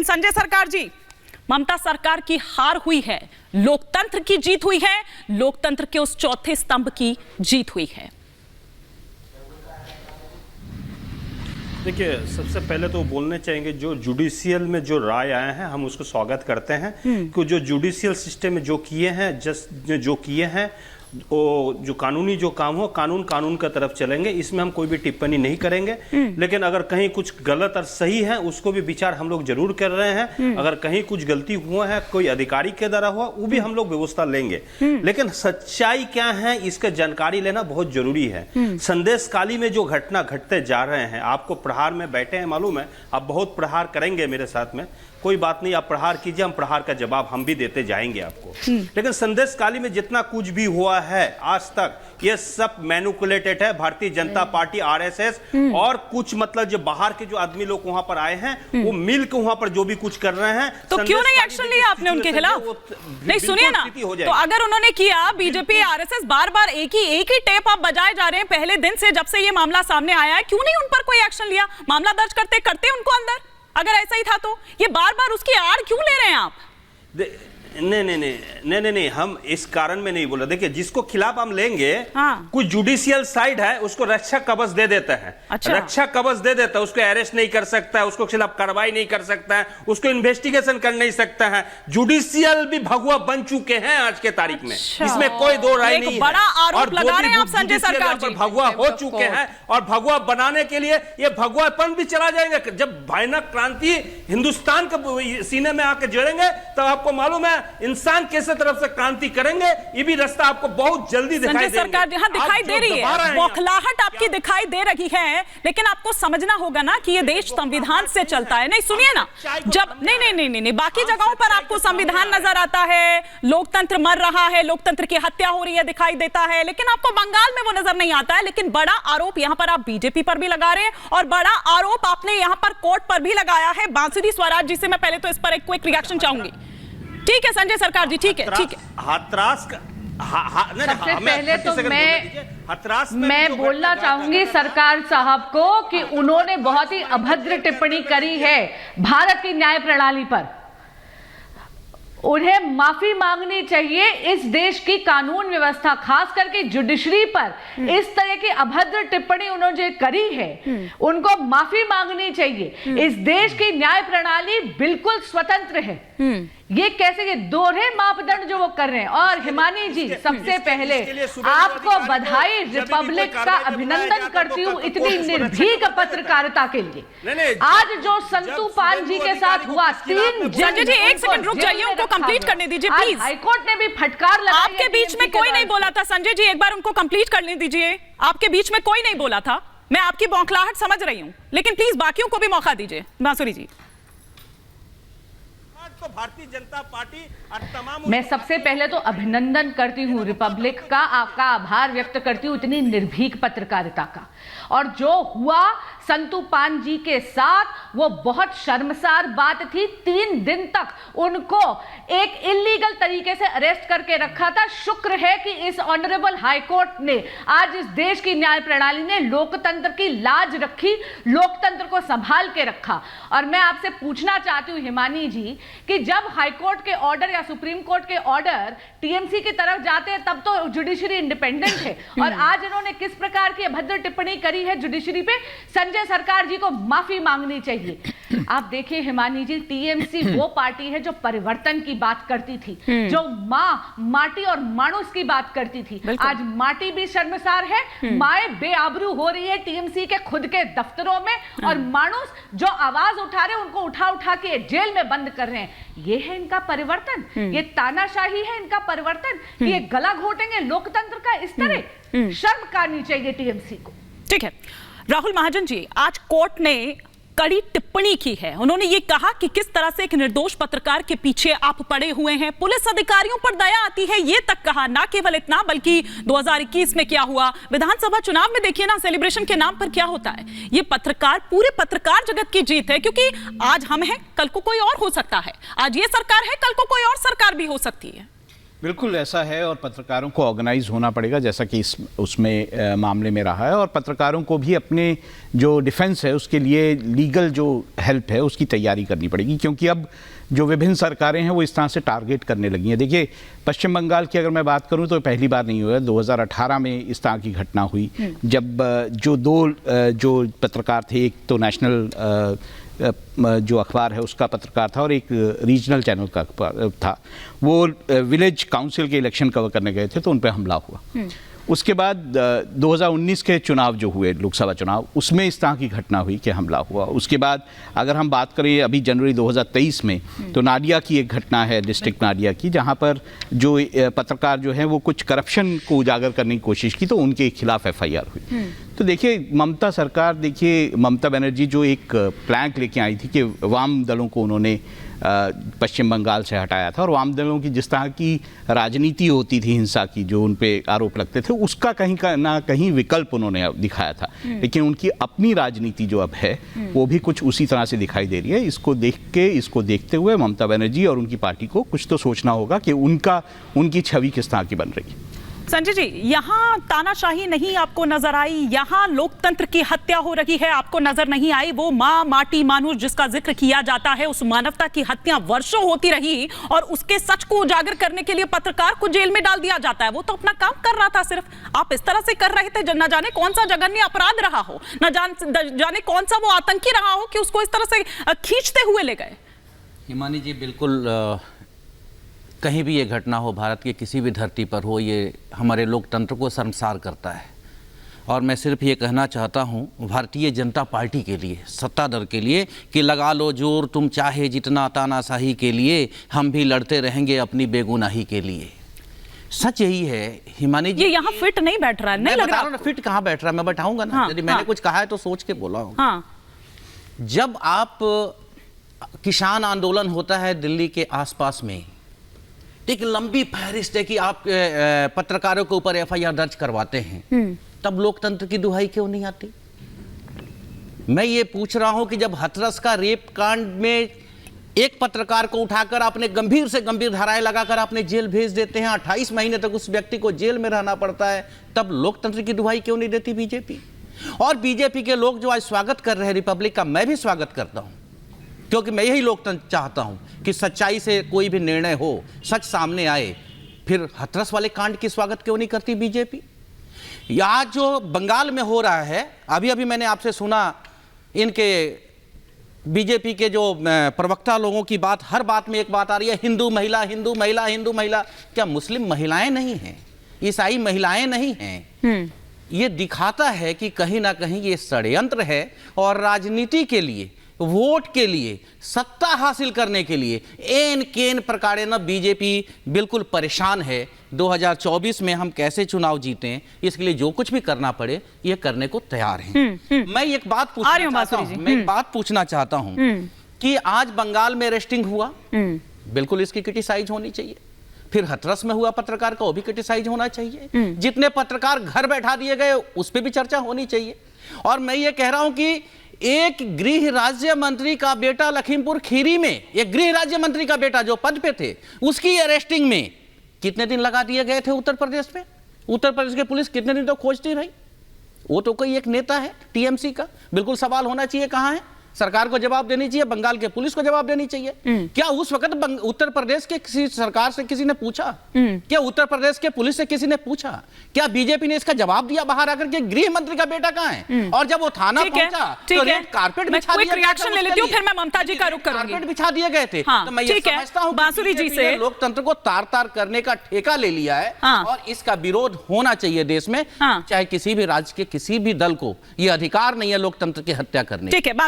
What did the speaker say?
लेकिन संजय सरकार जी, ममता सरकार की हार हुई है, लोकतंत्र की जीत हुई है, लोकतंत्र के उस चौथे स्तंभ की जीत हुई है। देखिए, सबसे पहले तो बोलने चाहेंगे जो जुडिशियल में जो राय आए हैं हम उसको स्वागत करते हैं कि जो जुडिशियल सिस्टम में जो किए हैं, जो किए हैं वो जो कानूनी जो काम हो कानून का तरफ चलेंगे, इसमें हम कोई भी टिप्पणी नहीं करेंगे। लेकिन अगर कहीं कुछ गलत और सही है उसको भी विचार हम लोग जरूर कर रहे हैं। अगर कहीं कुछ गलती हुआ है, कोई अधिकारी के द्वारा हुआ, वो भी हम लोग व्यवस्था लेंगे। लेकिन सच्चाई क्या है इसका जानकारी लेना बहुत जरूरी है। संदेशकाली में जो घटना घटते जा रहे हैं, आपको प्रहार में बैठे हैं मालूम है, आप बहुत प्रहार करेंगे मेरे साथ में, कोई बात नहीं, आप प्रहार कीजिए, हम प्रहार का जवाब हम भी देते जाएंगे आपको। लेकिन संदेशकाली में जितना कुछ भी हुआ है आज तक, ये सब मैनिपुलेटेड है। भारतीय जनता पार्टी, आरएसएस और कुछ मतलब जो बाहर के जो आदमी लोग वहां पर आए हैं वो मिल के वहां पर जो भी कुछ कर रहे हैं। तो क्यों नहीं एक्शन लिया आपने उनके खिलाफ? नहीं, सुनिए ना, तो अगर उन्होंने किया, बीजेपी आरएसएस बार बार एक ही टेप आप बजाए जा रहे हैं पहले दिन से, जब से ये मामला सामने आया है, क्यों नहीं उन पर कोई एक्शन लिया? मामला दर्ज करते उनको अंदर, अगर ऐसा ही था तो ये बार बार उसकी आड़ क्यों ले रहे हैं आप? नहीं, हम इस कारण में नहीं बोल रहे। देखिए, जिसको खिलाफ हम लेंगे, कुछ जुडिशियल साइड है उसको रक्षा कवच दे देता है। अच्छा। रक्षा कवच दे देता है, उसको अरेस्ट नहीं कर सकता है, उसको खिलाफ कार्रवाई नहीं कर सकता है, उसको इन्वेस्टिगेशन कर नहीं सकता है। जुडिशियल भी भगवा बन चुके हैं आज के तारीख में। अच्छा। इसमें कोई दो राय नहीं है। बड़ा आरोप लगा रहे हैं आप संजय सरकार जी। भगवा हो चुके हैं और भगवा बनाने के लिए ये भगवापन भी चला जाएगा। जब भयानक क्रांति हिंदुस्तान के सीने में आकर जड़ेंगे तब आपको मालूम है इंसान कैसे तरफ से क्रांति करेंगे। ये भी रास्ता आपको बहुत जल्दी दिखाई देगा। सरकार यहाँ दिखाई दे रही है, बौखलाहट आपकी दिखाई दे रही है, लेकिन आपको समझना होगा ना कि ये देश संविधान से चलता है। नहीं, सुनिए ना, जब नहीं, बाकी जगहों पर आपको संविधान नजर आता है, लोकतंत्र मर रहा है, लोकतंत्र की हत्या हो रही है दिखाई देता है, लेकिन आपको बंगाल में वो नजर नहीं आता है। लेकिन बड़ा आरोप यहाँ पर आप बीजेपी पर भी लगा रहे हैं और बड़ा आरोप आपने यहाँ पर कोर्ट पर भी लगाया है। बांसुरी स्वराज जी से मैं पहले तो इस पर एक क्विक रिएक्शन चाहूंगी। ठीक है संजय सरकार जी, ठीक है। सबसे पहले तो मैं बोलना चाहूंगी सरकार साहब को कि उन्होंने बहुत ही अभद्र टिप्पणी करी है भारत की न्याय प्रणाली पर। उन्हें माफी मांगनी चाहिए। इस देश की कानून व्यवस्था, खास करके जुडिशरी पर इस तरह की अभद्र टिप्पणी उन्होंने करी है, उनको माफी मांगनी चाहिए। इस देश की न्याय प्रणाली बिल्कुल स्वतंत्र है। ये कैसे, ये दोहरे मापदंड जो वो कर रहे हैं। और हिमानी जी, सबसे पहले आपको बधाई, रिपब्लिक का अभिनंदन करती हूँ इतनी निर्भीक पत्रकारिता के लिए। आज जो संतू पान जी के साथ हुआ, 3 संजय जी एक सेकंड रुक जाइए, उनको कंप्लीट करने दीजिए प्लीज। हाईकोर्ट ने भी फटकार लगाई। आपके बीच में कोई नहीं बोला था संजय जी, एक बार उनको कंप्लीट करने दीजिए। आपके बीच में कोई नहीं बोला था, मैं आपकी बौखलाहट समझ रही हूँ, लेकिन प्लीज बाकियों को भी मौका दीजिए। बांसुरी जी, तो भारतीय जनता पार्टी और तमाम, मैं सबसे पहले तो अभिनंदन करती हूँ रिपब्लिक का, आपका आभार व्यक्त करती हूँ इतनी निर्भीक पत्रकारिता का। और जो हुआ संतू पान जी के साथ वो बहुत शर्मसार बात थी। 3 दिन तक उनको एक इलीगल तरीके से अरेस्ट करके रखा था। शुक्र है कि इस ऑनरेबल हाई कोर्ट ने आज इस देश की न्याय प्रणाली ने लोकतंत्र की लाज रखी, लोकतंत्र को संभाल के रखा। और मैं आपसे पूछना चाहती हूँ हिमानी जी कि जब हाई कोर्ट के ऑर्डर या सुप्रीम कोर्ट के ऑर्डर टीएमसी की तरफ जाते हैं तब तो जुडिशरी इंडिपेंडेंट है, और आज इन्होंने किस प्रकार की अभद्र टिप्पणी करी है जुडिशरी पे, संजय सरकार जी को माफी मांगनी चाहिए। आप देखिए हिमानी जी, टीएमसी वो पार्टी है जो परिवर्तन की बात करती थी, जो माटी और मानुस की बात करती थी। आज माटी भी शर्मसार है, माए बेआबरू हो रही है टीएमसी के खुद के दफ्तरों में, और मानुस जो आवाज उठा रहे उनको उठा के जेल में बंद कर रहे हैं। ये है इनका परिवर्तन, ये तानाशाही है इनका परिवर्तन, कि ये गला घोटेंगे लोकतंत्र का इस तरह। शर्म करनी चाहिए टीएमसी को। ठीक है राहुल महाजन जी, आज कोर्ट ने कड़ी टिप्पणी की है। उन्होंने ये कहा कि किस तरह से एक निर्दोष पत्रकार के पीछे आप पड़े हुए हैं, पुलिस अधिकारियों पर दया आती है, ये तक कहा। ना केवल इतना, बल्कि 2021 में क्या हुआ, विधानसभा चुनाव में देखिए ना, सेलिब्रेशन के नाम पर क्या होता है। ये पत्रकार, पूरे पत्रकार जगत की जीत है, क्योंकि आज हम हैं, कल को कोई और हो सकता है। आज ये सरकार है, कल को कोई और सरकार भी हो सकती है। बिल्कुल ऐसा है, और पत्रकारों को ऑर्गेनाइज होना पड़ेगा जैसा कि उसमें मामले में रहा है, और पत्रकारों को भी अपने जो डिफेंस है उसके लिए लीगल जो हेल्प है उसकी तैयारी करनी पड़ेगी, क्योंकि अब जो विभिन्न सरकारें हैं वो इस तरह से टारगेट करने लगी हैं। देखिए, पश्चिम बंगाल की अगर मैं बात करूं तो पहली बार नहीं हुआ, 2018 में इस तरह की घटना हुई जब जो दो जो पत्रकार थे, एक तो नेशनल जो अखबार है उसका पत्रकार था और एक रीजनल चैनल का अखबार था, वो विलेज काउंसिल के इलेक्शन कवर करने गए थे तो उन पर हमला हुआ। उसके बाद 2019 के चुनाव जो हुए, लोकसभा चुनाव, उसमें इस तरह की घटना हुई कि हमला हुआ। उसके बाद अगर हम बात करें अभी जनवरी 2023 में, तो नाडिया की एक घटना है, डिस्ट्रिक्ट नाडिया की, जहां पर जो पत्रकार जो हैं वो कुछ करप्शन को उजागर करने की कोशिश की तो उनके खिलाफ FIR हुई। तो देखिए, ममता सरकार, देखिए ममता बनर्जी जो एक प्लैंक लेके आई थी कि वाम दलों को उन्होंने पश्चिम बंगाल से हटाया था, और वाम दलों की जिस तरह की राजनीति होती थी हिंसा की, जो उन पे आरोप लगते थे, उसका कहीं ना कहीं विकल्प उन्होंने दिखाया था। लेकिन उनकी अपनी राजनीति जो अब है वो भी कुछ उसी तरह से दिखाई दे रही है। इसको देखते हुए ममता बनर्जी और उनकी पार्टी को कुछ तो सोचना होगा कि उनकी छवि किस तरह की बन रही है। संजय जी, यहाँ तानाशाही नहीं आपको नजर आई, यहाँ लोकतंत्र की हत्या हो रही है आपको नजर नहीं आई? वो माँ माटी मानुष जिसका जिक्र किया जाता है, उस मानवता की हत्या वर्षों होती रही और उसके सच को उजागर करने के लिए पत्रकार को जेल में डाल दिया जाता है। वो तो अपना काम कर रहा था, सिर्फ आप इस तरह से कर रहे थे, न जाने कौन सा जघन्य अपराध रहा हो, न जाने कौन सा वो आतंकी रहा हो कि उसको इस तरह से खींचते हुए ले गए। हिमानी जी, बिल्कुल कहीं भी ये घटना हो, भारत के किसी भी धरती पर हो, ये हमारे लोकतंत्र को शर्मसार करता है। और मैं सिर्फ ये कहना चाहता हूँ भारतीय जनता पार्टी के लिए, सत्ता दल के लिए, कि लगा लो जोर तुम चाहे जितना, तानाशाही के लिए हम भी लड़ते रहेंगे अपनी बेगुनाही के लिए। सच यही है हिमानी जी। ये यहाँ फिट नहीं बैठ रहा है, नहीं लग रहा। फिट कहाँ बैठ रहा है, मैं बैठाऊंगा ना। यदि मैंने कुछ कहा है तो सोच के बोला हूँ। जब आप किसान आंदोलन होता है दिल्ली के आसपास में, एक लंबी फहरिस्त है कि आप पत्रकारों के ऊपर FIR दर्ज करवाते हैं, तब लोकतंत्र की दुहाई क्यों नहीं आती? मैं ये पूछ रहा हूं कि जब हाथरस का रेप कांड में एक पत्रकार को उठाकर आपने गंभीर से गंभीर धाराएं लगाकर आपने जेल भेज देते हैं, 28 महीने तक उस व्यक्ति को जेल में रहना पड़ता है, तब लोकतंत्र की दुहाई क्यों नहीं देती बीजेपी? और बीजेपी के लोग जो आज स्वागत कर रहे हैं रिपब्लिक का, मैं भी स्वागत करता हूं, क्योंकि मैं यही लोकतंत्र चाहता हूं कि सच्चाई से कोई भी निर्णय हो, सच सामने आए। फिर हाथरस वाले कांड की स्वागत क्यों नहीं करती बीजेपी? यहाँ जो बंगाल में हो रहा है, अभी अभी मैंने आपसे सुना, इनके बीजेपी के जो प्रवक्ता लोगों की बात, हर बात में एक बात आ रही है, हिंदू महिला, हिंदू महिला, हिंदू महिला। क्या मुस्लिम महिलाएं नहीं हैं? ईसाई महिलाएं नहीं हैं? ये दिखाता है कि कहीं ना कहीं ये षड्यंत्र है, और राजनीति के लिए, वोट के लिए, सत्ता हासिल करने के लिए एन केन प्रकारे न बीजेपी बिल्कुल परेशान है। 2024 में हम कैसे चुनाव जीतें, इसके लिए जो कुछ भी करना पड़े ये करने को तैयार हैं। मैं एक बात पूछना चाहता हूं कि आज बंगाल में अरेस्टिंग हुआ, बिल्कुल इसकी क्रिटिसाइज होनी चाहिए। फिर हाथरस में हुआ पत्रकार का, वो भी क्रिटिसाइज होना चाहिए। जितने पत्रकार घर बैठा दिए गए उस पर भी चर्चा होनी चाहिए। और मैं ये कह रहा हूं कि एक गृह राज्य मंत्री का बेटा लखीमपुर खीरी में, एक गृह राज्य मंत्री का बेटा जो पद पे थे, उसकी अरेस्टिंग में कितने दिन लगा दिए गए थे उत्तर प्रदेश में? उत्तर प्रदेश की पुलिस कितने दिन तो खोजती रही। वो तो कोई एक नेता है टीएमसी का, बिल्कुल सवाल होना चाहिए कहां है? सरकार को जवाब देनी चाहिए, बंगाल के पुलिस को जवाब देनी चाहिए। क्या उस वक्त उत्तर प्रदेश के किसी सरकार से किसी ने पूछा? क्या उत्तर प्रदेश के पुलिस से किसी ने पूछा? क्या बीजेपी ने इसका जवाब दिया बाहर आकर के गृह मंत्री का बेटा कहां है? और जब वो थाना पहुंचा तो रेड कारपेट बिछा दिया गया था। ले लेती हूं, फिर मैं ममता जी का रुख करूंगी। कारपेट बिछा दिए गए थे। तो मैं ये समझता हूं बांसुरी जी से लोकतंत्र को तार-तार करने का ठेका ले लिया है, और इसका विरोध होना चाहिए देश में। चाहे किसी भी राज्य के किसी भी दल को ये अधिकार नहीं है लोकतंत्र की हत्या करने। ठीक है।